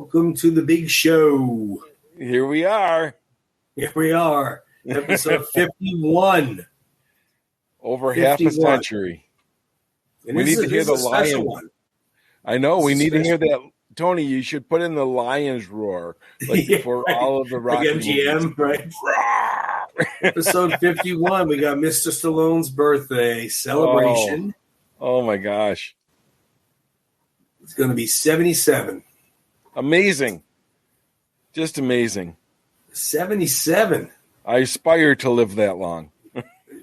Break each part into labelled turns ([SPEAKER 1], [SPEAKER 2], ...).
[SPEAKER 1] Welcome to the big show.
[SPEAKER 2] Here we are.
[SPEAKER 1] Here we are. Episode 51.
[SPEAKER 2] Over
[SPEAKER 1] 51.
[SPEAKER 2] half a century.
[SPEAKER 1] And
[SPEAKER 2] we need to hear the lion.
[SPEAKER 1] One.
[SPEAKER 2] I know. We need to hear that. Tony, you should put in the lion's roar for
[SPEAKER 1] right.
[SPEAKER 2] all of the Rocky
[SPEAKER 1] like MGM,
[SPEAKER 2] movies.
[SPEAKER 1] Right? Episode 51. We got Mr. Stallone's birthday celebration.
[SPEAKER 2] Oh my gosh.
[SPEAKER 1] It's going to be 77.
[SPEAKER 2] Amazing. Just amazing.
[SPEAKER 1] 77.
[SPEAKER 2] I aspire to live that long.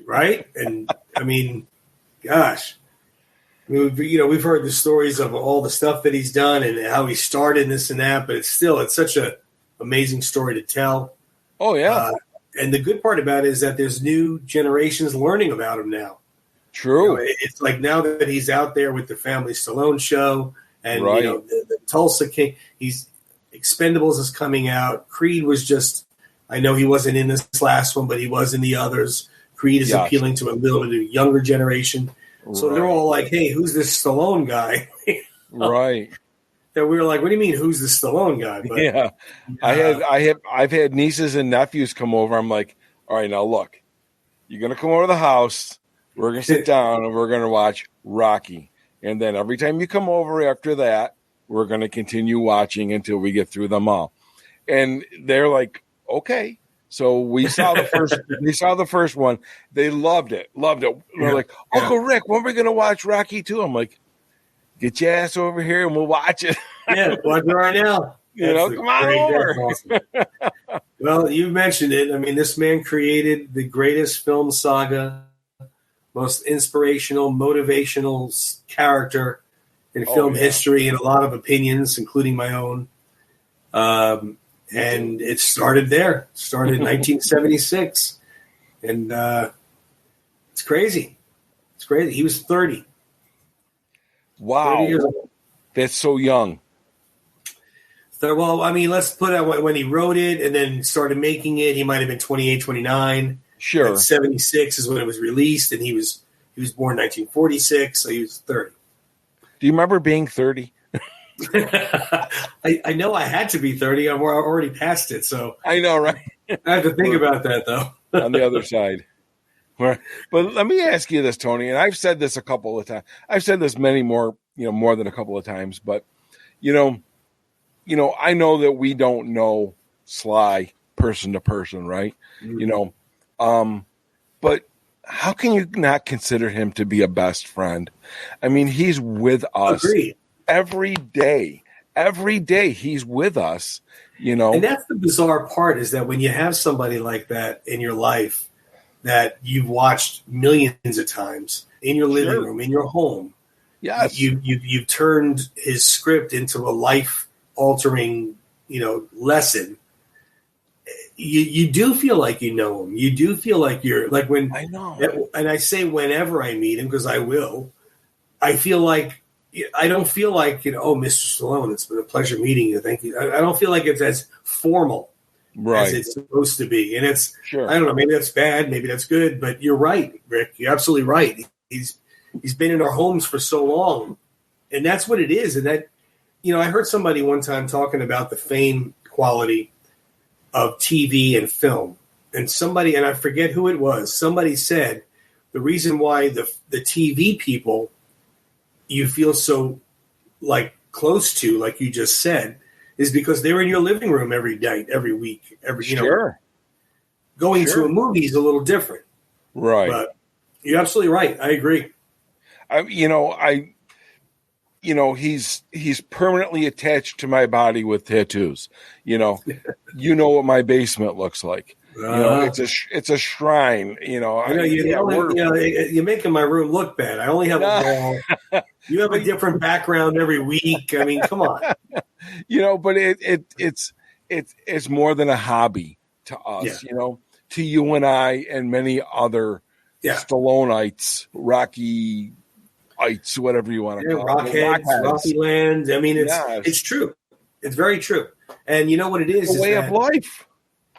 [SPEAKER 1] Right? And I mean, gosh. We've heard the stories of all the stuff that he's done and how he started and this and that, but it's such an amazing story to tell.
[SPEAKER 2] Oh, yeah.
[SPEAKER 1] And the good part about it is that there's new generations learning about him now.
[SPEAKER 2] True.
[SPEAKER 1] It's like now that he's out there with the Family Stallone show and
[SPEAKER 2] right.
[SPEAKER 1] The Tulsa King, Expendables is coming out. Creed was just, I know he wasn't in this last one, but he was in the others. Creed is appealing to a little bit younger generation. So they're all like, hey, who's this Stallone guy?
[SPEAKER 2] Right.
[SPEAKER 1] That we were like, what do you mean, who's the Stallone guy? But,
[SPEAKER 2] I've had nieces and nephews come over. I'm like, all right, now look, you're going to come over to the house. We're going to sit down and we're going to watch Rocky. And then every time you come over after that, we're going to continue watching until we get through them all. And they're like, okay. So we saw the first one. They loved it. They're like, Uncle Rick, when are we going to watch Rocky 2? I'm like, get your ass over here and we'll watch it.
[SPEAKER 1] Yeah, watch it right now.
[SPEAKER 2] Come on over.
[SPEAKER 1] Awesome. Well, you mentioned it. I mean, this man created the greatest film saga, most inspirational, motivational character in film history, and a lot of opinions, including my own. And it started there. It started in 1976. And it's crazy. It's crazy. He was 30.
[SPEAKER 2] Wow.
[SPEAKER 1] 30 years old.
[SPEAKER 2] That's so young.
[SPEAKER 1] So, well, I mean, let's put out when he wrote it and then started making it. He might have been 28, 29.
[SPEAKER 2] Sure.
[SPEAKER 1] And 76 is when it was released, and he was born 1946, so he was 30.
[SPEAKER 2] Do you remember being 30?
[SPEAKER 1] I know I had to be 30. I'm already past it, so
[SPEAKER 2] I know, right?
[SPEAKER 1] I have to think about that, though.
[SPEAKER 2] On the other side. But let me ask you this, Tony, and I've said this a couple of times. I've said this more than a couple of times, but I know that we don't know Sly person to person, right? Mm-hmm. But how can you not consider him to be a best friend? I mean, he's with us.
[SPEAKER 1] Agreed.
[SPEAKER 2] Every day he's with us,
[SPEAKER 1] And that's the bizarre part, is that when you have somebody like that in your life that you've watched millions of times in your living room, in your home,
[SPEAKER 2] yes,
[SPEAKER 1] you've turned his script into a life-altering, lesson. You do feel like you know him. You do feel like you're like when
[SPEAKER 2] I know,
[SPEAKER 1] and I say whenever I meet him, because I will. I feel like. I don't feel like, oh, Mr. Stallone, it's been a pleasure meeting you. Thank you. I don't feel like it's as formal as it's supposed to be. And it's, I don't know, maybe that's bad, maybe that's good, but you're right, Rick. You're absolutely right. He's been in our homes for so long. And that's what it is. And that, I heard somebody one time talking about the fame quality of TV and film. And I forget who it was, somebody said the reason why the TV people you feel so like close to, like you just said, is because they're in your living room every night, every week, going to a movie is a little different.
[SPEAKER 2] Right.
[SPEAKER 1] But you're absolutely right. I agree.
[SPEAKER 2] He's permanently attached to my body with tattoos. What my basement looks like. It's a shrine. I know
[SPEAKER 1] you're making my room look bad. I only have a wall. You have a different background every week. I mean, come on.
[SPEAKER 2] But it's more than a hobby to us. To you and I and many other Stalloneites, Rockyites, whatever you want to call it.
[SPEAKER 1] Rockheads, Rocky Land. I mean, it's true. It's very true. And you know what it is?
[SPEAKER 2] It's a way of life.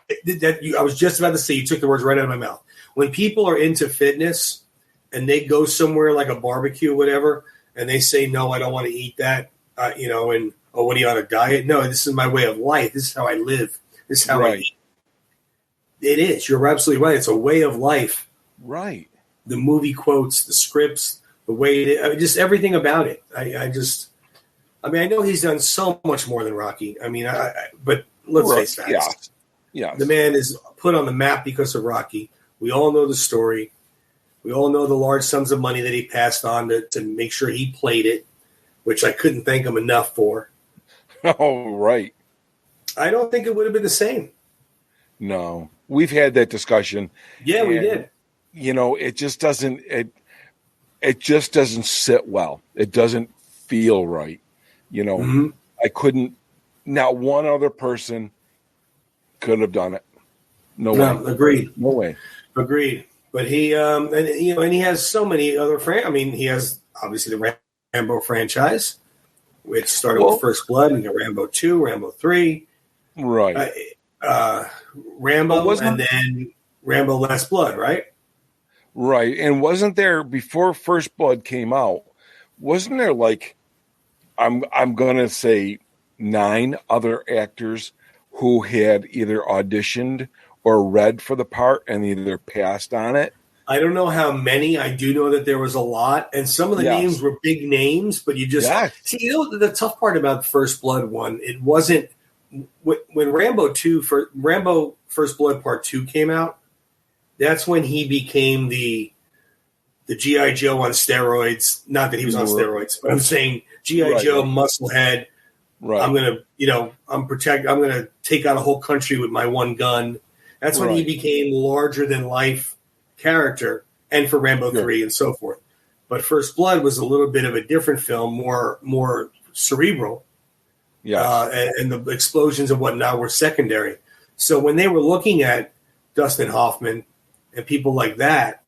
[SPEAKER 1] I was just about to say, you took the words right out of my mouth. When people are into fitness and they go somewhere like a barbecue or whatever, and they say, no, I don't want to eat that, and oh, what are you on a diet? No, this is my way of life. This is how I live. This is how I eat. It is. You're absolutely right. It's a way of life.
[SPEAKER 2] Right.
[SPEAKER 1] The movie quotes, the scripts, the way just everything about it. I know he's done so much more than Rocky. But let's face facts.
[SPEAKER 2] Yeah.
[SPEAKER 1] The man is put on the map because of Rocky. We all know the story. We all know the large sums of money that he passed on to make sure he played it, which I couldn't thank him enough for.
[SPEAKER 2] Oh, right.
[SPEAKER 1] I don't think it would have been the same.
[SPEAKER 2] No. We've had that discussion.
[SPEAKER 1] Yeah, we did.
[SPEAKER 2] It just doesn't it just doesn't sit well. It doesn't feel right. I couldn't, not one other person could have done it. No way.
[SPEAKER 1] Agreed.
[SPEAKER 2] No way.
[SPEAKER 1] Agreed. But he, and he has so many other he has obviously the Rambo franchise, which started with First Blood, and Rambo 2, Rambo 3.
[SPEAKER 2] Right.
[SPEAKER 1] Rambo, and then Rambo Last Blood, right?
[SPEAKER 2] Right. And wasn't there, before First Blood came out, wasn't there I'm going to say 9 other actors who had either auditioned or read for the part and either passed on it?
[SPEAKER 1] I don't know how many. I do know that there was a lot, and some of the names were big names, but you just see. The tough part about the First Blood one, it wasn't when Rambo First Blood Part 2 came out. That's when he became the G.I. Joe on steroids. Not that he was on steroids, but I'm saying G.I. Joe musclehead. Right. I'm gonna take out a whole country with my one gun. That's when he became larger than life character, and for Rambo 3 and so forth. But First Blood was a little bit of a different film, more cerebral. Yeah, and the explosions and whatnot were secondary. So when they were looking at Dustin Hoffman and people like that,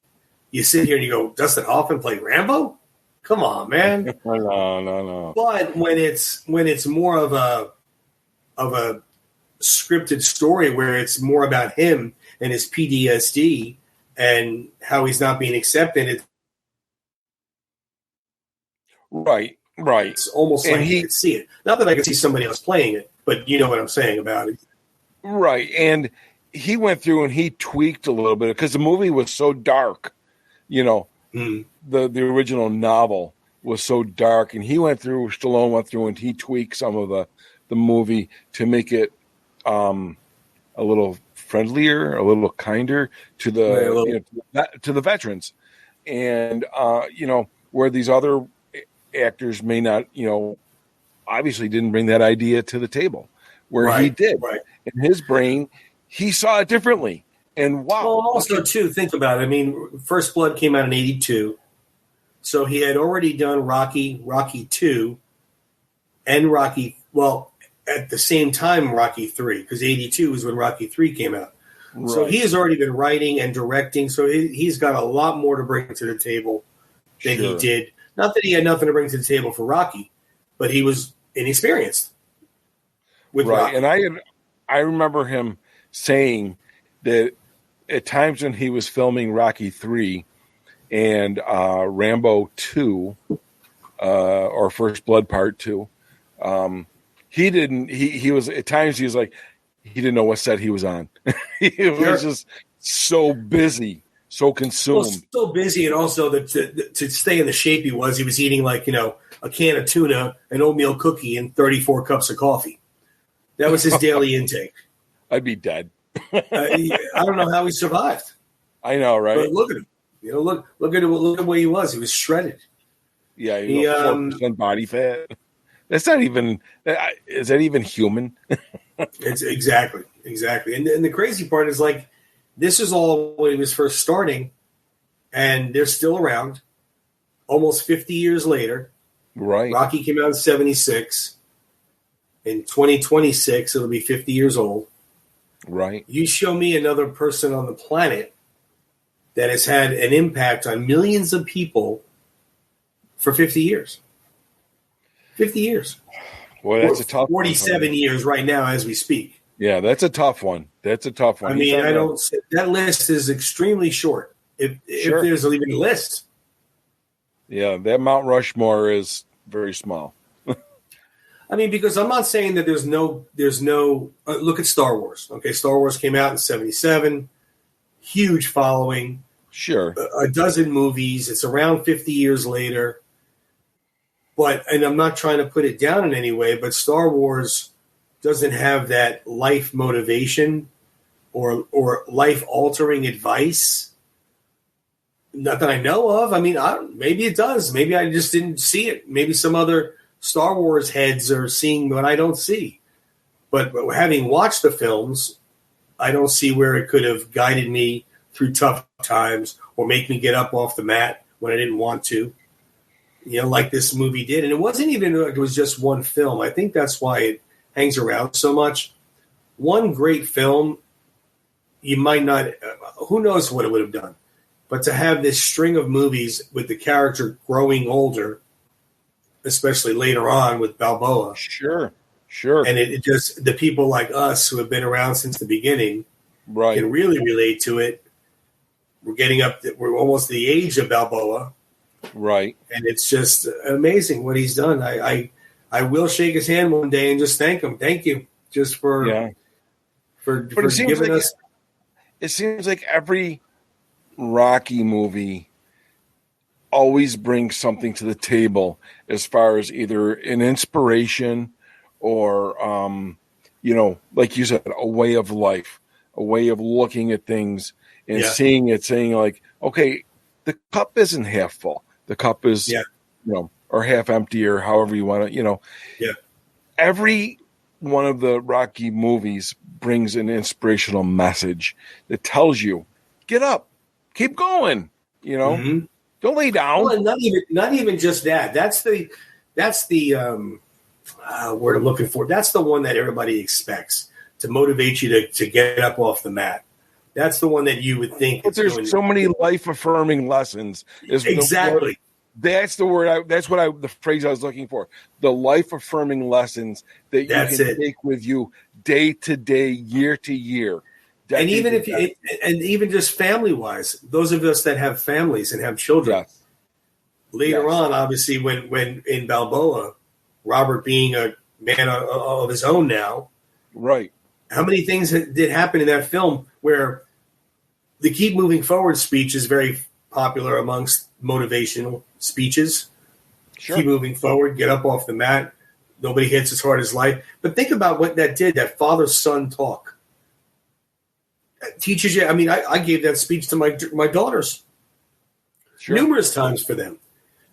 [SPEAKER 1] you sit here and you go, Dustin Hoffman played Rambo? Come on, man.
[SPEAKER 2] No.
[SPEAKER 1] But when it's more of a scripted story where it's more about him and his PTSD and how he's not being accepted,
[SPEAKER 2] right.
[SPEAKER 1] It's almost like you could see it. Not that I could see somebody else playing it, but you know what I'm saying about it.
[SPEAKER 2] Right. And he went through and he tweaked a little bit because the movie was so dark. The original novel was so dark, and Stallone went through and he tweaked some of the movie to make it a little friendlier, a little kinder to the veterans, and where these other actors may not, obviously didn't bring that idea to the table, where he did. Right. In his brain, he saw it differently. And wow.
[SPEAKER 1] Well, also, too, think about it. First Blood came out in 1982. So he had already done Rocky 2, and at the same time, Rocky 3, because 1982 is when Rocky 3 came out. Right. So he has already been writing and directing, so he's got a lot more to bring to the table than he did. Not that he had nothing to bring to the table for Rocky, but he was inexperienced with Rocky.
[SPEAKER 2] And I remember him saying that at times when he was filming Rocky 3 and Rambo 2 or First Blood Part 2, he was at times he was like, he didn't know what set he was on. He was just so busy, so consumed.
[SPEAKER 1] Well, so busy, and also to stay in the shape he was eating a can of tuna, an oatmeal cookie, and 34 cups of coffee. That was his daily intake.
[SPEAKER 2] I'd be dead.
[SPEAKER 1] I don't know how he survived.
[SPEAKER 2] I know, right?
[SPEAKER 1] But look at him. Look at where he was. He was shredded.
[SPEAKER 2] Yeah, 4% body fat. That's not even. Is that even human?
[SPEAKER 1] It's exactly. And the crazy part is this is all when he was first starting, and they're still around. Almost 50 years later,
[SPEAKER 2] right?
[SPEAKER 1] Rocky came out in 1976. In 2026, it'll be 50 years old.
[SPEAKER 2] Right.
[SPEAKER 1] You show me another person on the planet that has had an impact on millions of people for 50 years. 50 years.
[SPEAKER 2] Well, that's a tough
[SPEAKER 1] 47 years right now as we speak.
[SPEAKER 2] Yeah, that's a tough one.
[SPEAKER 1] That list is extremely short. If there's even a list.
[SPEAKER 2] Yeah, that Mount Rushmore is very small.
[SPEAKER 1] I mean, because I'm not saying that there's no look at Star Wars. Okay, Star Wars came out in 1977, huge following,
[SPEAKER 2] sure,
[SPEAKER 1] a dozen movies. It's around 50 years later, and I'm not trying to put it down in any way, but Star Wars doesn't have that life motivation or life altering advice. Not that I know of. I mean, maybe it does. Maybe I just didn't see it. Maybe some other Star Wars heads are seeing what I don't see. But having watched the films, I don't see where it could have guided me through tough times or make me get up off the mat when I didn't want to, like this movie did. And it wasn't even like it was just one film. I think that's why it hangs around so much. One great film, you might not, who knows what it would have done. But to have this string of movies with the character growing older, especially later on with Balboa.
[SPEAKER 2] Sure.
[SPEAKER 1] And it just, the people like us who have been around since the beginning can really relate to it. We're almost the age of Balboa.
[SPEAKER 2] Right.
[SPEAKER 1] And it's just amazing what he's done. I will shake his hand one day and just thank him. Thank you just for giving us.
[SPEAKER 2] It seems like every Rocky movie always brings something to the table as far as either an inspiration or, like you said, a way of life, a way of looking at things and seeing like, okay, the cup isn't half full. The cup is, or half empty or however you want to, Every one of the Rocky movies brings an inspirational message that tells you, get up, keep going, don't lay down.
[SPEAKER 1] Well, not even just that. That's the word I'm looking for. That's the one that everybody expects to motivate you to get up off the mat. That's the one that you would think.
[SPEAKER 2] But there's so many life-affirming lessons.
[SPEAKER 1] Exactly.
[SPEAKER 2] That's the word. The phrase I was looking for. The life-affirming lessons that you can take with you day to day, year to year.
[SPEAKER 1] And even just family-wise, those of us that have families and have children, later on, obviously, when in Balboa, Robert being a man of his own now,
[SPEAKER 2] right?
[SPEAKER 1] How many things did happen in that film where the keep moving forward speech is very popular amongst motivational speeches. Sure. Keep moving forward, get up off the mat. Nobody hits as hard as life. But think about what that did, that father-son talk. It teaches you. I mean, I gave that speech to my daughters numerous times for them.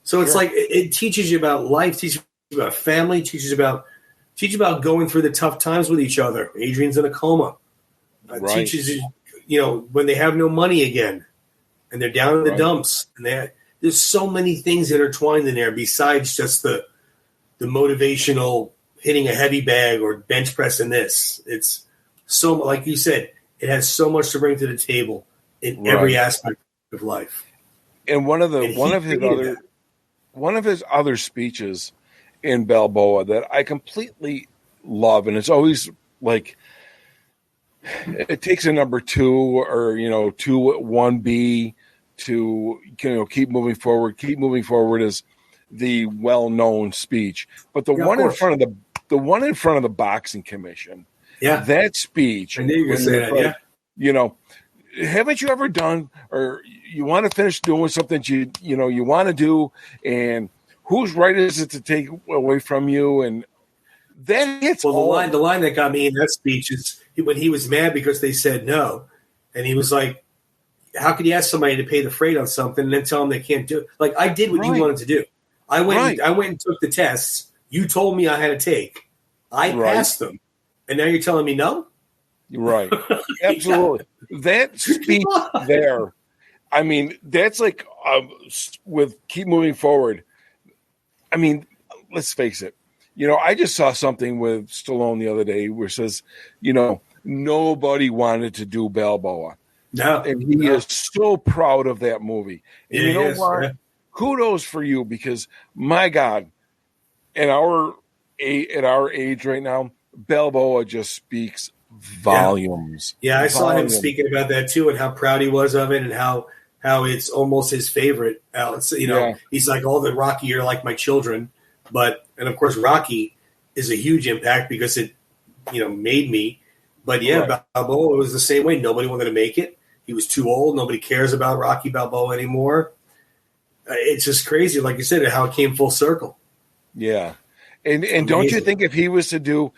[SPEAKER 1] So it's like it teaches you about life, teaches you about family, teaches you about going through the tough times with each other. Adrian's in a coma. Teaches you, when they have no money again and they're down in the dumps. And there's so many things intertwined in there besides just the motivational hitting a heavy bag or bench pressing this. It's so, like you said, it has so much to bring to the table in every aspect of life.
[SPEAKER 2] And one of his other speeches in Balboa that I completely love, and it's always like it takes a number 2 or 1B to keep moving forward. Keep moving forward is the well-known speech, but the one in front of the boxing commission, that speech.
[SPEAKER 1] I knew you were going to say that.
[SPEAKER 2] Haven't you ever done, or you want to finish doing something you want to do, and whose right is it to take away from you? And that hits.
[SPEAKER 1] Well, the line that got me in that speech is when he was mad because they said no, and he was like, "How could you ask somebody to pay the freight on something and then tell them they can't do it?" Like, I did what you wanted to do. I went and took the tests. You told me I had to take. I passed them, and now you're telling me no.
[SPEAKER 2] Right. Absolutely. That speech there, I mean, that's like with keep moving forward. I mean, let's face it. I just saw something with Stallone the other day where it says, nobody wanted to do Balboa.
[SPEAKER 1] No.
[SPEAKER 2] And he is so proud of that movie. And you know what? Yeah. Kudos for you, because my God, at our age right now, Balboa just speaks volumes.
[SPEAKER 1] Yeah, I saw him speaking about that too, and how proud he was of it, and how it's almost his favorite. He's like, all the Rocky are like my children, and of course Rocky is a huge impact because it, made me. But yeah,
[SPEAKER 2] Right.
[SPEAKER 1] Balboa was the same way. Nobody wanted to make it. He was too old. Nobody cares about Rocky Balboa anymore. It's just crazy, like you said, how it came full circle.
[SPEAKER 2] Yeah. And don't you think if he was to do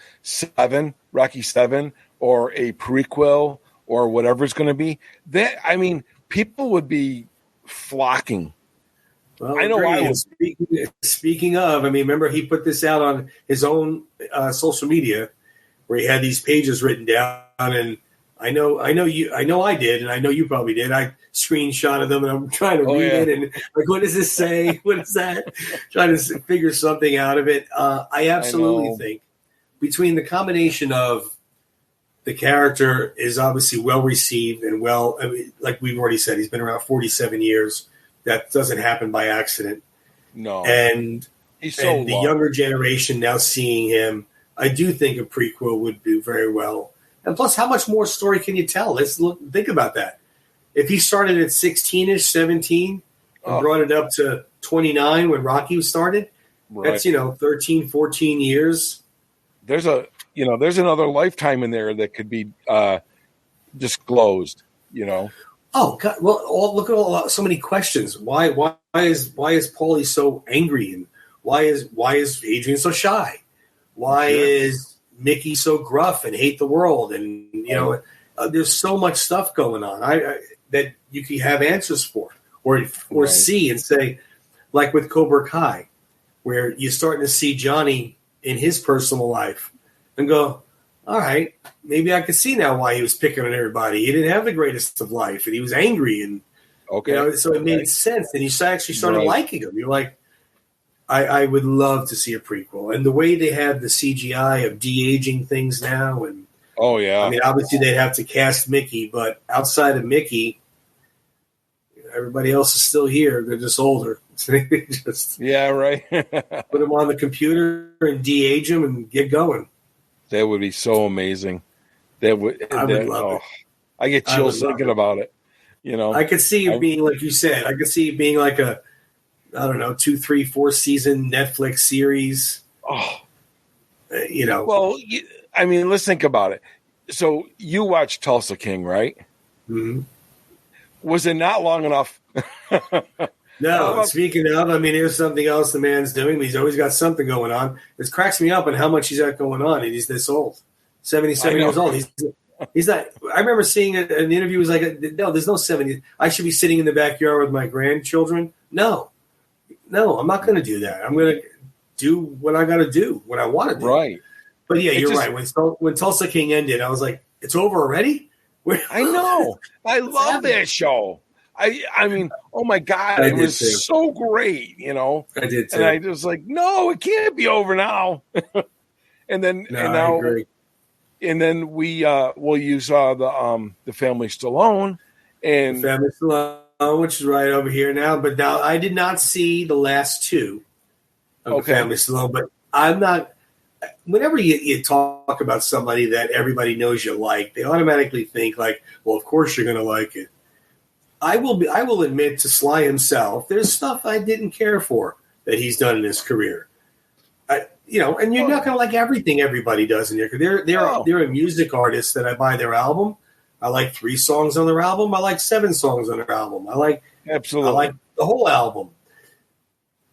[SPEAKER 2] Rocky 7, or a prequel or whatever it's going to be, people would be flocking.
[SPEAKER 1] Well,
[SPEAKER 2] I know I would.
[SPEAKER 1] Speaking of, remember he put this out on his own social media where he had these pages written down, and I know I did, and I know you probably did. I screenshotted them, and I'm trying to read it, and like, what does this say? What is that? Trying to figure something out of it. I absolutely think between the combination of the character is obviously well received and like we've already said, he's been around 47 years. That doesn't happen by accident.
[SPEAKER 2] No,
[SPEAKER 1] and
[SPEAKER 2] he's so
[SPEAKER 1] the younger generation now seeing him, I do think a prequel would do very well. And plus, how much more story can you tell? Think about that. If he started at 16-ish, 17, and brought it up to 29 when Rocky started, that's 13, 14 years.
[SPEAKER 2] There's another lifetime in there that could be disclosed.
[SPEAKER 1] Oh God! Well, look at so many questions. Why is Paulie so angry, and why is Adrian so shy? Why is Mickey so gruff and hate the world? And there's so much stuff going on that you can have answers for, or see and say, like with Cobra Kai, where you're starting to see Johnny in his personal life, and go, all right, maybe I could see now why he was picking on everybody. He didn't have the greatest of life, and he was angry, and so it made sense. And you actually started liking him. You're like, I would love to see a prequel, and the way they have the CGI of de-aging things now, and obviously they'd have to cast Mickey, but outside of Mickey, everybody else is still here. They're just older. Put them on the computer and de-age them and get going.
[SPEAKER 2] That would be so amazing. I would love it. I get chills thinking about it.
[SPEAKER 1] I could see it being like you said. I could see it being like a, I don't know, 2, 3, 4 season Netflix series.
[SPEAKER 2] Oh,
[SPEAKER 1] Well,
[SPEAKER 2] let's think about it. So you watched Tulsa King, right?
[SPEAKER 1] Mm-hmm.
[SPEAKER 2] Was it not long enough?
[SPEAKER 1] No, speaking of, there's something else the man's doing. He's always got something going on. It cracks me up on how much he's got going on, and he's this old, 77 years old. He's not. I remember seeing an interview. He was like, "No, there's no 70. I should be sitting in the backyard with my grandchildren." No, I'm not going to do that. I'm going to do what I got to do, what I want to do.
[SPEAKER 2] Right.
[SPEAKER 1] But yeah, you're right. When Tulsa King ended, I was like, "It's over already."
[SPEAKER 2] I know. I love that show. Oh my God, it was so great,
[SPEAKER 1] I did too.
[SPEAKER 2] And I was like, no, it can't be over now. And then
[SPEAKER 1] I agree.
[SPEAKER 2] And then you saw the Family Stallone, and
[SPEAKER 1] the Family Stallone, which is right over here now. But now I did not see the last two of the Family Stallone. But I'm not. Whenever you talk about somebody that everybody knows you like, they automatically think like, well, of course you're going to like it. I will admit to Sly himself, there's stuff I didn't care for that he's done in his career. And you're not going to like everything everybody does in their career. They're a music artist that I buy their album. I like 3 songs on their album. I like 7 songs on their album. I like the whole album.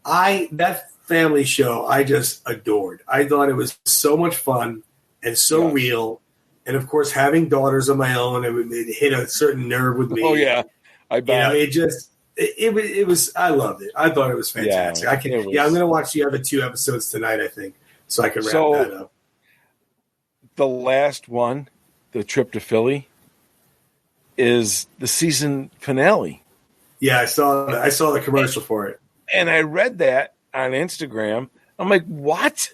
[SPEAKER 1] That family show I just adored. I thought it was so much fun and so real. And of course, having daughters of my own, it hit a certain nerve with me.
[SPEAKER 2] Oh yeah. I bet.
[SPEAKER 1] It was. I loved it. I thought it was fantastic. I'm going to watch the other 2 episodes tonight, I think, so I can wrap that up.
[SPEAKER 2] The last one, the trip to Philly, is the season finale.
[SPEAKER 1] Yeah, I saw the commercial for it,
[SPEAKER 2] and I read that on Instagram. I'm like, what?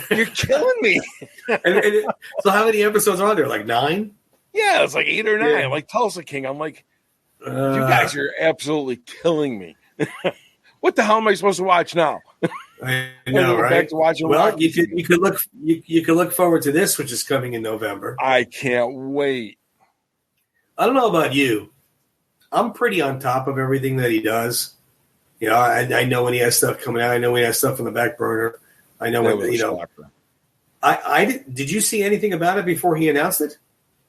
[SPEAKER 2] You're killing me.
[SPEAKER 1] So how many episodes are on there? Like 9?
[SPEAKER 2] Yeah, it's like 8 or 9. Yeah. Like Tulsa King. I'm like, you guys are absolutely killing me. What the hell am I supposed to watch now?
[SPEAKER 1] I know, right?
[SPEAKER 2] Back to watching
[SPEAKER 1] you could look forward to this, which is coming in November.
[SPEAKER 2] I can't wait.
[SPEAKER 1] I don't know about you. I'm pretty on top of everything that he does. I know when he has stuff coming out. I know when he has stuff on the back burner. I know when Did you see anything about it before he announced it?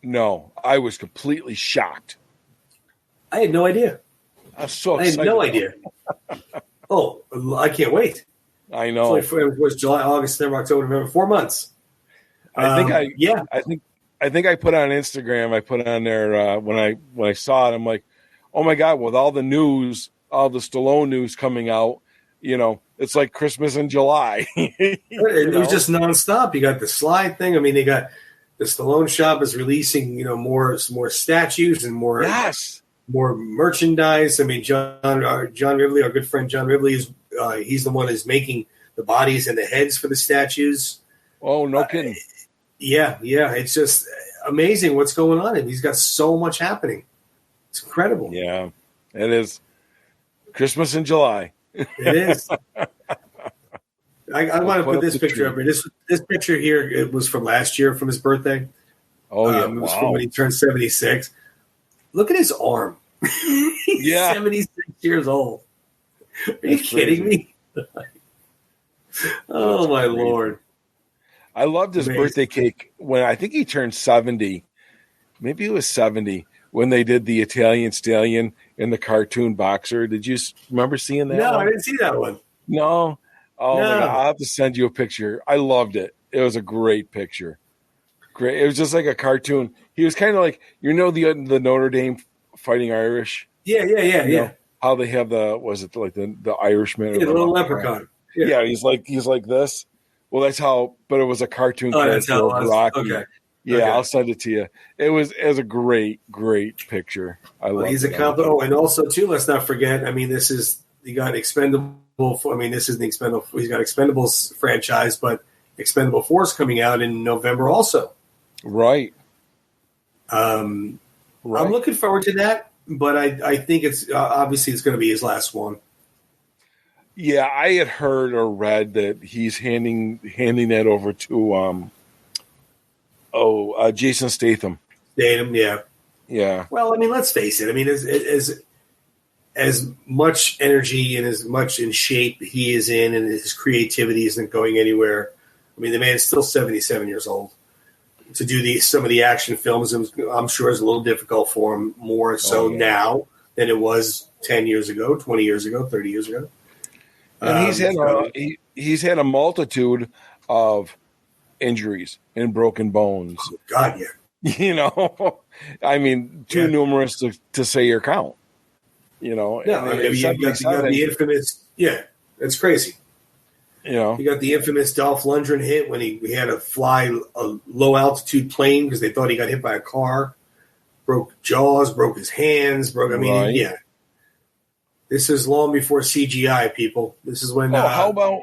[SPEAKER 2] No, I was completely shocked.
[SPEAKER 1] I had no idea.
[SPEAKER 2] I was so excited.
[SPEAKER 1] I had no idea. Oh, I can't wait.
[SPEAKER 2] I know.
[SPEAKER 1] It was July, August, September, October, November, 4 months.
[SPEAKER 2] I think I put on Instagram. I put on there when I saw it. I'm like, oh my God! With all the news, all the Stallone news coming out, it's like Christmas in July.
[SPEAKER 1] It was just nonstop. You got the slide thing. I mean, they got the Stallone shop is releasing, more statues and more merchandise. I mean, John Rivley, our good friend John Rivley, he's the one who's making the bodies and the heads for the statues.
[SPEAKER 2] Oh, no kidding.
[SPEAKER 1] Yeah. It's just amazing what's going on. And he's got so much happening. It's incredible.
[SPEAKER 2] Yeah, it is. Christmas in July.
[SPEAKER 1] It is. I want to put this picture up here. This picture here, it was from last year, from his birthday.
[SPEAKER 2] Oh, yeah.
[SPEAKER 1] It was from when he turned 76. Look at his arm. He's 76 years old. Are you kidding me? Oh, my Lord.
[SPEAKER 2] I loved his birthday cake when I think he turned 70. Maybe it was 70 when they did the Italian Stallion and the cartoon boxer. Did you remember seeing that?
[SPEAKER 1] No,
[SPEAKER 2] one?
[SPEAKER 1] I didn't see that one.
[SPEAKER 2] No? Oh, no. My God. I'll have to send you a picture. I loved it. It was a great picture. Great. It was just like a cartoon. He was kind of like, the Notre Dame Fighting Irish?
[SPEAKER 1] Yeah.
[SPEAKER 2] How they have the Irishman?
[SPEAKER 1] Yeah, the little leprechaun.
[SPEAKER 2] Yeah, he's like this. Well, that's how, but it was a cartoon character of Rocky. Okay. Yeah, I'll send it to you. It was a great picture.
[SPEAKER 1] He's a compliment. Oh, and also too, let's not forget. I mean, you got Expendable. I mean, this is the Expendable. He's got Expendables franchise, but Expendable 4's coming out in November also.
[SPEAKER 2] Right.
[SPEAKER 1] I'm looking forward to that, but I think it's obviously it's going to be his last one.
[SPEAKER 2] Yeah, I had heard or read that he's handing that over to Jason Statham. Yeah.
[SPEAKER 1] Well, I mean, let's face it. I mean, as much energy and as much in shape he is in, and his creativity isn't going anywhere. I mean, the man's still 77 years old. To do some of the action films, I'm sure is a little difficult for him, more so now than it was 10 years ago, 20 years ago, 30 years ago.
[SPEAKER 2] And he's had a multitude of injuries and broken bones.
[SPEAKER 1] Oh, God, yeah.
[SPEAKER 2] I mean, too numerous to say your count.
[SPEAKER 1] You got the infamous. Yeah, it's crazy. You got the infamous Dolph Lundgren hit when he had to fly a low altitude plane because they thought he got hit by a car. Broke jaws, broke his hands, This is long before CGI, people. This is when.
[SPEAKER 2] How about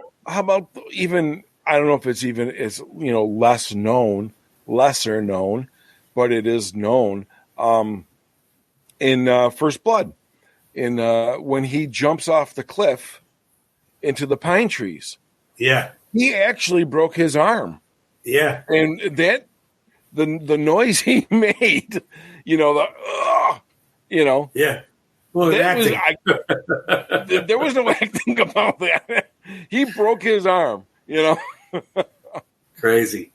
[SPEAKER 2] even? I don't know if it's even lesser known, but it is known. In First Blood, when he jumps off the cliff into the pine trees.
[SPEAKER 1] Yeah,
[SPEAKER 2] he actually broke his arm.
[SPEAKER 1] Yeah,
[SPEAKER 2] and that the noise he made,
[SPEAKER 1] Yeah. Well,
[SPEAKER 2] there was no acting about that. He broke his arm,
[SPEAKER 1] Crazy.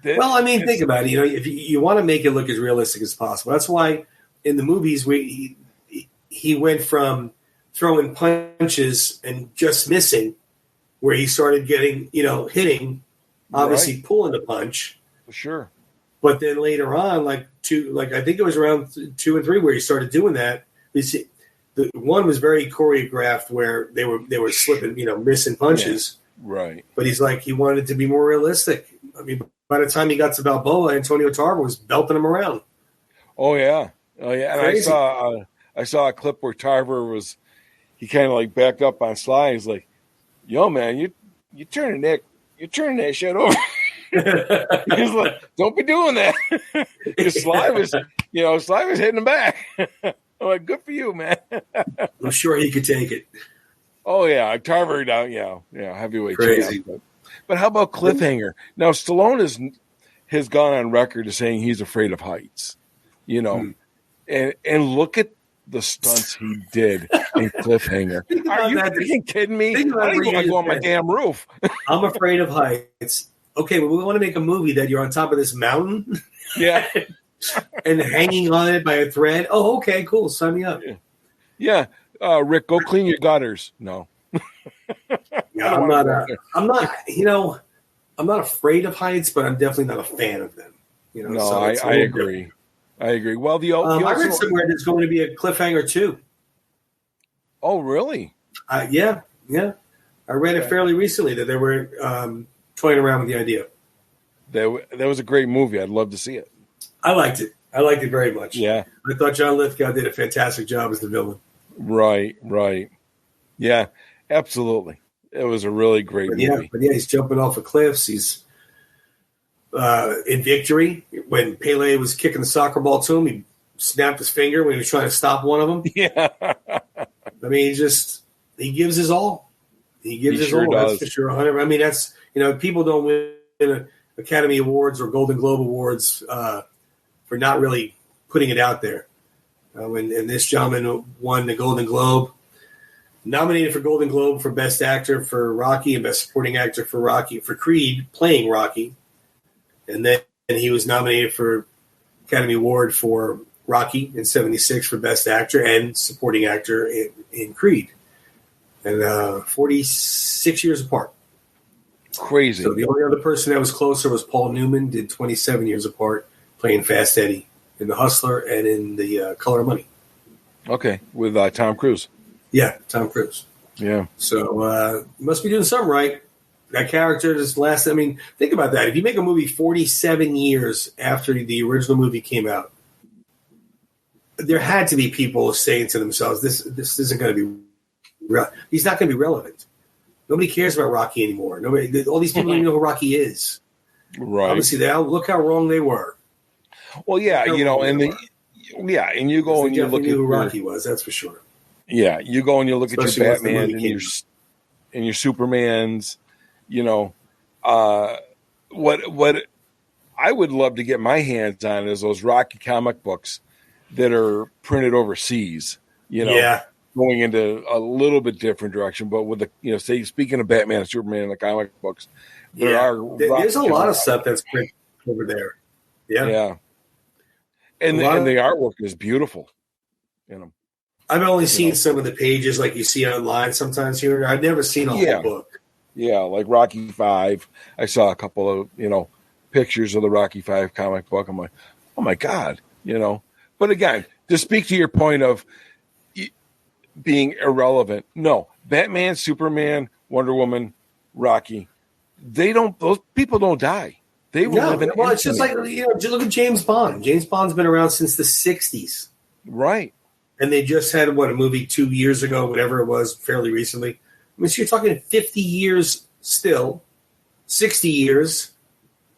[SPEAKER 1] Well, I mean, think about it. If you want to make it look as realistic as possible, that's why in the movies he went from throwing punches and just missing, where he started getting, hitting, obviously pulling the punch.
[SPEAKER 2] Sure.
[SPEAKER 1] But then later on, I think it was around 2 and 3 where he started doing that. The one was very choreographed where they were slipping, missing punches.
[SPEAKER 2] Yeah, right.
[SPEAKER 1] But he wanted it to be more realistic. I mean, by the time he got to Balboa, Antonio Tarver was belting him around.
[SPEAKER 2] Oh yeah. And crazy. I saw a clip where Tarver he kind of backed up on Sly. He's like, "Yo, man, you turning that shit over." He's like, "Don't be doing that." Sly was hitting him back. I'm like, good for you, man.
[SPEAKER 1] I'm sure he could take it.
[SPEAKER 2] Oh yeah, Tarver down, heavyweight
[SPEAKER 1] crazy.
[SPEAKER 2] Champ. But how about Cliffhanger? Now Stallone has gone on record as saying he's afraid of heights. And look at the stunts he did in Cliffhanger. Are you freaking kidding me? I don't even want to go on my damn roof.
[SPEAKER 1] I'm afraid of heights. okay, well, we want to make a movie that you're on top of this mountain.
[SPEAKER 2] Yeah.
[SPEAKER 1] And hanging on it by a thread. Oh, okay, cool. Sign me up.
[SPEAKER 2] Yeah. Rick, go clean your gutters. No.
[SPEAKER 1] Yeah, I'm not, I'm not afraid of heights, but I'm definitely not a fan of them.
[SPEAKER 2] No, so I agree. Different. I agree. Well,
[SPEAKER 1] I read somewhere there's going to be a cliffhanger too.
[SPEAKER 2] Oh, really?
[SPEAKER 1] Yeah. I read it fairly recently that they were toying around with the idea.
[SPEAKER 2] That was a great movie. I'd love to see it.
[SPEAKER 1] I liked it. I liked it very much.
[SPEAKER 2] Yeah.
[SPEAKER 1] I thought John Lithgow did a fantastic job as the villain.
[SPEAKER 2] Right. Yeah, absolutely. It was a really great movie.
[SPEAKER 1] But he's jumping off of cliffs. He's in Victory. When Pele was kicking the soccer ball to him, he snapped his finger when he was trying to stop one of them.
[SPEAKER 2] Yeah.
[SPEAKER 1] I mean, he gives his all. He gives his all. Does. That's for sure. 100. I mean, that's, people don't win Academy Awards or Golden Globe Awards for not really putting it out there. And this gentleman won the Golden Globe, nominated for Golden Globe for Best Actor for Rocky and Best Supporting Actor for Creed, playing Rocky. And then he was nominated for Academy Award for Rocky in '76 for Best Actor and Supporting Actor in Creed. And 46 years apart.
[SPEAKER 2] Crazy.
[SPEAKER 1] So the only other person that was closer was Paul Newman, did 27 years apart, playing Fast Eddie in The Hustler and in The Color of Money.
[SPEAKER 2] Okay, with Tom Cruise.
[SPEAKER 1] Yeah, Tom Cruise.
[SPEAKER 2] Yeah.
[SPEAKER 1] So you must be doing something right. That character just lasts. I mean, think about that. If you make a movie 47 years after the original movie came out, there had to be people saying to themselves, "This isn't going to be. He's not going to be relevant. Nobody cares about Rocky anymore. All these people don't even know who Rocky is.
[SPEAKER 2] Right.
[SPEAKER 1] Obviously, look how wrong they were.
[SPEAKER 2] Well, yeah, and you go and you look at
[SPEAKER 1] who Rocky was. That's for sure.
[SPEAKER 2] Yeah, you go and you look especially at your Batman and your Supermans. What I would love to get my hands on is those Rocky comic books that are printed overseas. Going into a little bit different direction, but with the say speaking of Batman and Superman in the comic books,
[SPEAKER 1] there's a lot of stuff that's printed over there.
[SPEAKER 2] Yeah. And the artwork is beautiful.
[SPEAKER 1] I've only seen some of the pages like you see online sometimes here. I've never seen a whole book. Yeah,
[SPEAKER 2] like Rocky V. I saw a couple of, pictures of the Rocky V comic book. I'm like, oh my God, But again, to speak to your point of being irrelevant, no. Batman, Superman, Wonder Woman, Rocky, those people don't die. They will live in infamy.
[SPEAKER 1] It's just like, just look at James Bond. James Bond's been around since the 60s.
[SPEAKER 2] Right.
[SPEAKER 1] And they just had, a movie 2 years ago, whatever it was, fairly recently. I mean, so you're talking 50 years still, 60 years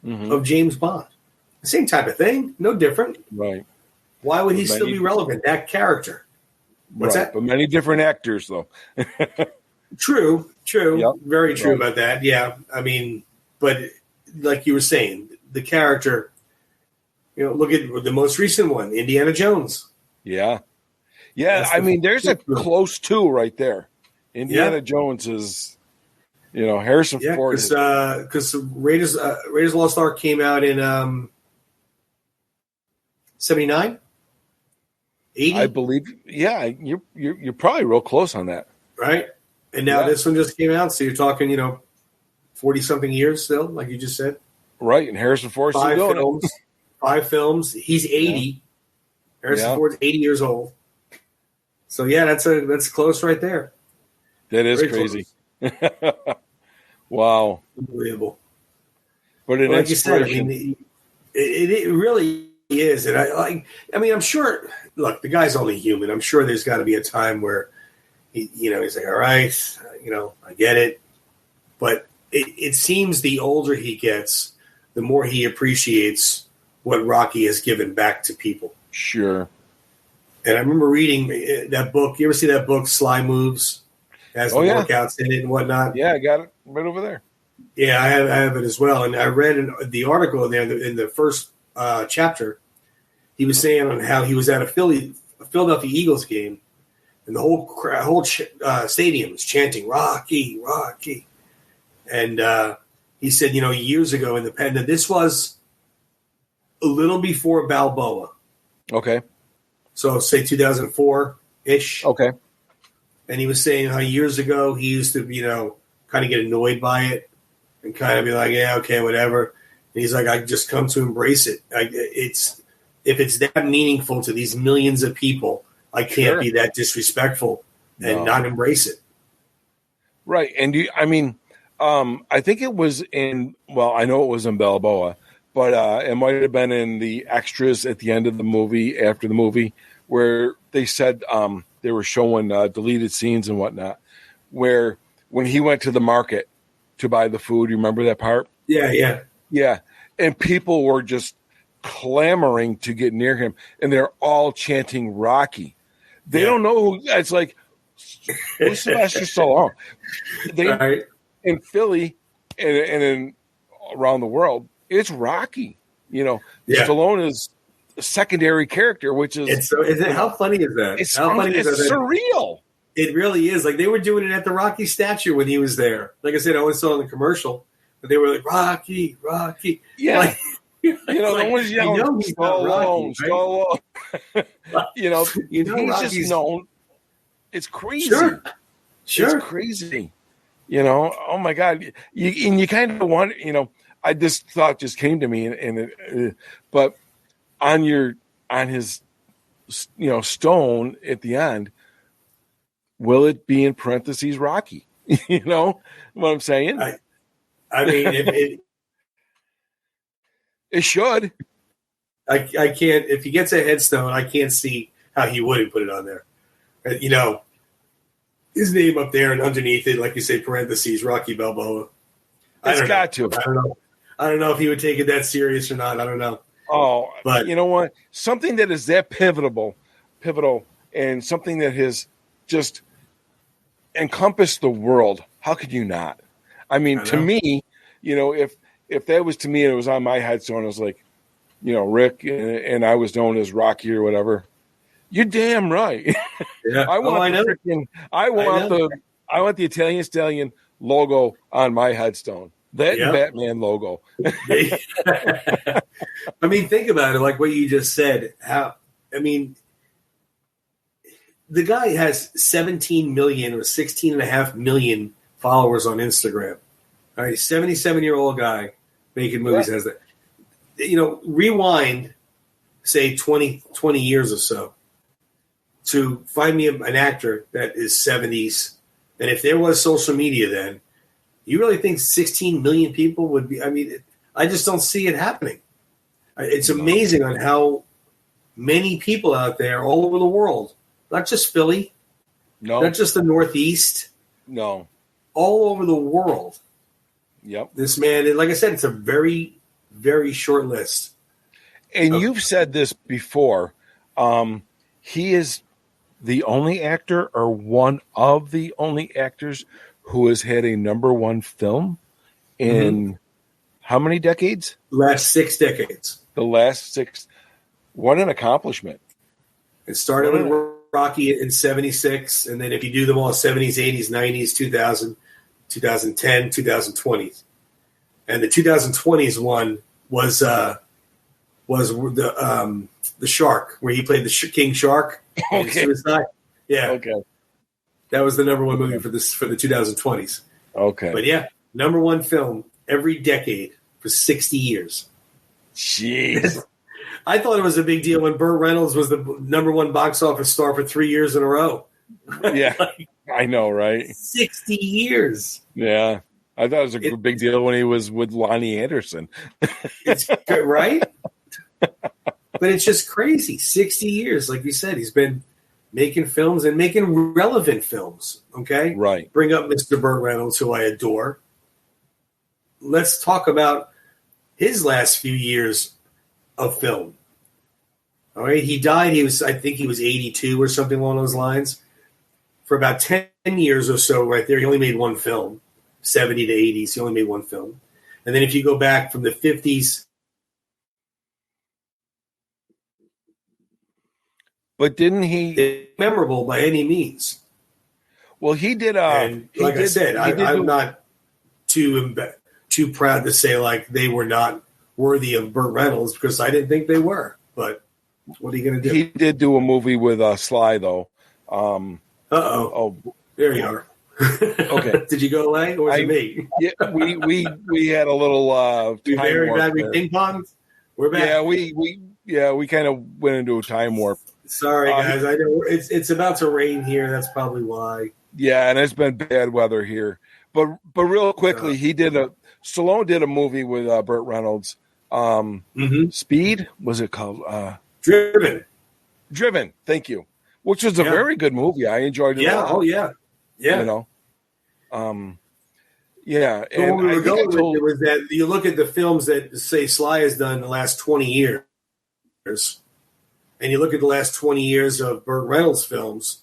[SPEAKER 1] of James Bond. The same type of thing, no different.
[SPEAKER 2] Right.
[SPEAKER 1] Why would he still be relevant, that character? What's that?
[SPEAKER 2] But many different actors, though.
[SPEAKER 1] True.
[SPEAKER 2] Yep.
[SPEAKER 1] Very true about that. Yeah. I mean, but like you were saying, the character, look at the most recent one, Indiana Jones.
[SPEAKER 2] Yeah. Yeah. I mean, there's a close two right there. Indiana Jones is, Harrison Ford.
[SPEAKER 1] Because Raiders of the Lost Ark came out in 79? 80?
[SPEAKER 2] I believe, you're probably real close on that.
[SPEAKER 1] Right? And now this one just came out, so you're talking, 40-something years still, like you just said.
[SPEAKER 2] Right, and Harrison Ford's still doing it.
[SPEAKER 1] 5 films. He's 80. Yeah. Harrison Ford's 80 years old. So, that's close right there.
[SPEAKER 2] That is very crazy. Wow.
[SPEAKER 1] Unbelievable.
[SPEAKER 2] But
[SPEAKER 1] like you said, I mean, it really is. And I'm sure, look, the guy's only human. I'm sure there's got to be a time where, he's like, all right, I get it. But it seems the older he gets, the more he appreciates what Rocky has given back to people.
[SPEAKER 2] Sure.
[SPEAKER 1] And I remember reading that book. You ever see that book, Sly Moves? It has the workouts in it and whatnot.
[SPEAKER 2] Yeah, I got it right over there.
[SPEAKER 1] Yeah, I have it as well. And I read the article in there in the first chapter. He was saying on how he was at a Philadelphia Eagles game, and the whole stadium was chanting "Rocky, Rocky," and he said, years ago in the pen, that this was a little before Balboa.
[SPEAKER 2] Okay.
[SPEAKER 1] So say 2004-ish.
[SPEAKER 2] Okay.
[SPEAKER 1] And he was saying how years ago he used to, kind of get annoyed by it and kind of be like, yeah, okay, whatever. And he's like, I just come to embrace it. If it's that meaningful to these millions of people, I can't be that disrespectful and not embrace it.
[SPEAKER 2] Right. And I think it was I know it was in Balboa, but it might have been in the extras at the end of the movie, after the movie, where they said they were showing deleted scenes and whatnot, where when he went to the market to buy the food, you remember that part?
[SPEAKER 1] Yeah.
[SPEAKER 2] And people were just clamoring to get near him, and they're all chanting Rocky. They don't know who. It's like, who's Sylvester Stallone? In Philly and in around the world, it's Rocky. Stallone is a secondary character, which is
[SPEAKER 1] how funny is that?
[SPEAKER 2] It's surreal.
[SPEAKER 1] It really is. Like, they were doing it at the Rocky statue when he was there. Like I said, I always saw in the commercial, but they were like, Rocky.
[SPEAKER 2] Yeah.
[SPEAKER 1] Like,
[SPEAKER 2] no one's yelling, Stallone. He's just known. It's crazy.
[SPEAKER 1] Sure.
[SPEAKER 2] It's crazy. Oh my God. You kind of want, this thought just came to me, but on his, stone at the end, will it be in parentheses Rocky? You know what I'm saying?
[SPEAKER 1] I mean,
[SPEAKER 2] it should.
[SPEAKER 1] I can't. If he gets a headstone, I can't see how he wouldn't put it on there. His name up there, and underneath it, like you say, parentheses, Rocky Balboa.
[SPEAKER 2] It's got to.
[SPEAKER 1] I don't know if he would take it that serious or not. I don't know.
[SPEAKER 2] Oh, but you know what? Something that is that pivotal, and something that has just encompassed the world. How could you not? I mean, to me, if that was to me and it was on my headstone, it was like, Rick, and I was known as Rocky or whatever. You're damn right.
[SPEAKER 1] Yeah.
[SPEAKER 2] I want the Italian Stallion logo on my headstone. That Batman logo.
[SPEAKER 1] I mean, think about it, like what you just said. The guy has 17 million or 16.5 million followers on Instagram. All right, 77-year-old guy making movies has that. Rewind, say 20 years or so, to find me an actor that is 70s. And if there was social media then, you really think 16 million people would be? I mean, I just don't see it happening. It's amazing on how many people out there all over the world, not just Philly, not just the Northeast, all over the world.
[SPEAKER 2] Yep.
[SPEAKER 1] This man, like I said, it's a very, very short list.
[SPEAKER 2] And you've said this before. He is the only actor or one of the only actors who has had a number one film in how many decades?
[SPEAKER 1] Last 6 decades.
[SPEAKER 2] The last 6. What an accomplishment.
[SPEAKER 1] It started with Rocky in 76, and then if you do them all, 70s, 80s, 90s, 2000, 2010, 2020s. And the 2020s one was the Shark, where he played the King Shark.
[SPEAKER 2] Okay.
[SPEAKER 1] Suicide. Yeah.
[SPEAKER 2] Okay.
[SPEAKER 1] That was the number one movie for the 2020s.
[SPEAKER 2] Okay.
[SPEAKER 1] But yeah, number one film every decade for 60 years.
[SPEAKER 2] Jeez.
[SPEAKER 1] I thought it was a big deal when Burt Reynolds was the number one box office star for 3 years in a row.
[SPEAKER 2] Yeah. I know, right?
[SPEAKER 1] 60 years.
[SPEAKER 2] Yeah. I thought it was a big deal when he was with Lonnie Anderson.
[SPEAKER 1] It's right? But it's just crazy. 60 years, like you said, he's been making films and making relevant films. Okay?
[SPEAKER 2] Right.
[SPEAKER 1] Bring up Mr. Burt Reynolds, who I adore. Let's talk about his last few years of film. All right. He died. I think he was 82 or something along those lines. For about 10 years or so right there, he only made one film. 70 to 80s, he only made one film. And then if you go back from the 50s.
[SPEAKER 2] But didn't he?
[SPEAKER 1] Memorable by any means.
[SPEAKER 2] Well, he did.
[SPEAKER 1] And like I said, I'm not too too proud to say like they were not worthy of Burt Reynolds because I didn't think they were. But what are you going to do?
[SPEAKER 2] He did do a movie with Sly though.
[SPEAKER 1] There you are.
[SPEAKER 2] Okay.
[SPEAKER 1] Did you go away, or was it me?
[SPEAKER 2] Yeah, we had a little
[SPEAKER 1] we
[SPEAKER 2] time
[SPEAKER 1] very
[SPEAKER 2] warp
[SPEAKER 1] badly
[SPEAKER 2] there.
[SPEAKER 1] ping ponged. We're back.
[SPEAKER 2] Yeah, we kind of went into a time warp.
[SPEAKER 1] Sorry, guys. I know it's about to rain here. That's probably why.
[SPEAKER 2] Yeah, and it's been bad weather here. But real quickly, Stallone did a movie with Burt Reynolds. Speed, was it called? Driven. Thank you. Which was a very good movie. I enjoyed it.
[SPEAKER 1] Yeah. Oh yeah. Yeah.
[SPEAKER 2] You know. Yeah.
[SPEAKER 1] And what we were going with it was that you look at the films that say Sly has done in the last 20 years, and you look at the last 20 years of Burt Reynolds films.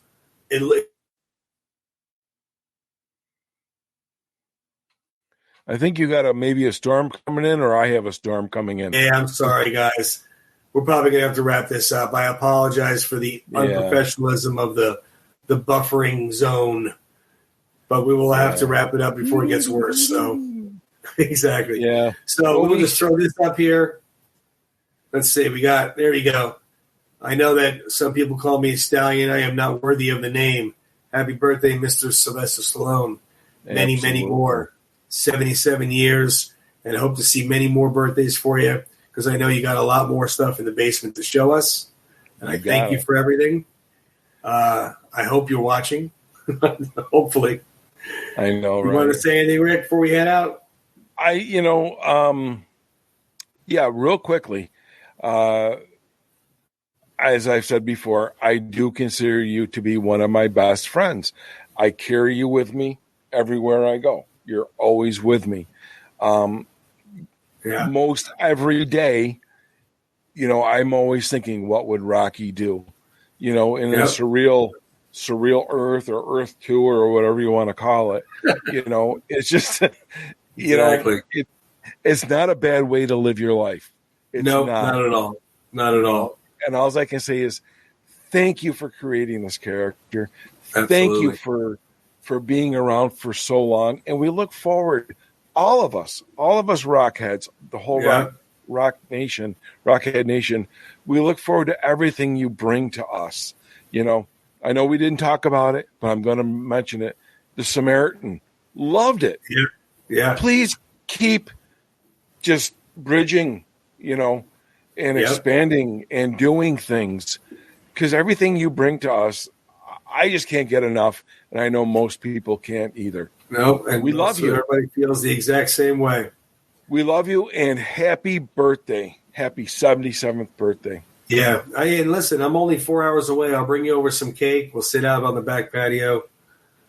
[SPEAKER 2] I think you got maybe a storm coming in, or I have a storm coming in.
[SPEAKER 1] Yeah, I'm sorry, guys. We're probably going to have to wrap this up. I apologize for the unprofessionalism of the buffering zone, but we will have to wrap it up before it gets worse. So, exactly.
[SPEAKER 2] Yeah.
[SPEAKER 1] So we'll just throw this up here. Let's see. There you go. I know that some people call me Stallion. I am not worthy of the name. Happy birthday, Mr. Sylvester Stallone. Many, many more. 77 years, and I hope to see many more birthdays for you because I know you got a lot more stuff in the basement to show us. And I thank you for everything. I hope you're watching. Hopefully.
[SPEAKER 2] I know, right?
[SPEAKER 1] You want to say anything, Rick, before we head out?
[SPEAKER 2] Real quickly. As I've said before, I do consider you to be one of my best friends. I carry you with me everywhere I go. You're always with me. Most every day, I'm always thinking, what would Rocky do? In a surreal Earth or Earth 2 or whatever you want to call it. It's just, it's not a bad way to live your life. It's not
[SPEAKER 1] at all. Not at all.
[SPEAKER 2] And all I can say is thank you for creating this character.
[SPEAKER 1] Absolutely.
[SPEAKER 2] Thank you for being around for so long. And we look forward, all of us Rockheads, the whole Rockhead Nation, we look forward to everything you bring to us. I know we didn't talk about it, but I'm going to mention it. The Samaritan, loved it.
[SPEAKER 1] Yeah.
[SPEAKER 2] Please keep just bridging, and expanding and doing things, because everything you bring to us, I just can't get enough, and I know most people can't either.
[SPEAKER 1] No, and
[SPEAKER 2] we love you.
[SPEAKER 1] Everybody feels the exact same way.
[SPEAKER 2] We love you, and happy birthday. Happy 77th birthday.
[SPEAKER 1] Yeah. And listen, I'm only 4 hours away. I'll bring you over some cake. We'll sit out on the back patio.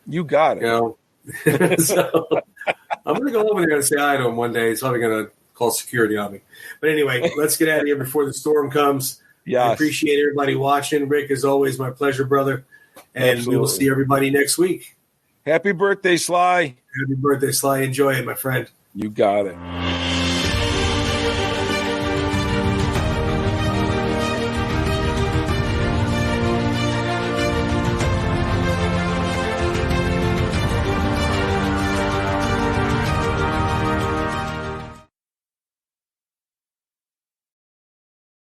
[SPEAKER 2] You got it.
[SPEAKER 1] So I'm going to go over there and say hi to him one day. He's probably going to call security on me. But anyway, let's get out of here before the storm comes.
[SPEAKER 2] Yes.
[SPEAKER 1] I appreciate everybody watching. Rick, as always, my pleasure, brother. And
[SPEAKER 2] Absolutely.
[SPEAKER 1] We will see everybody next week.
[SPEAKER 2] Happy birthday, Sly.
[SPEAKER 1] Happy birthday, Sly. Enjoy it, my friend.
[SPEAKER 2] You got it.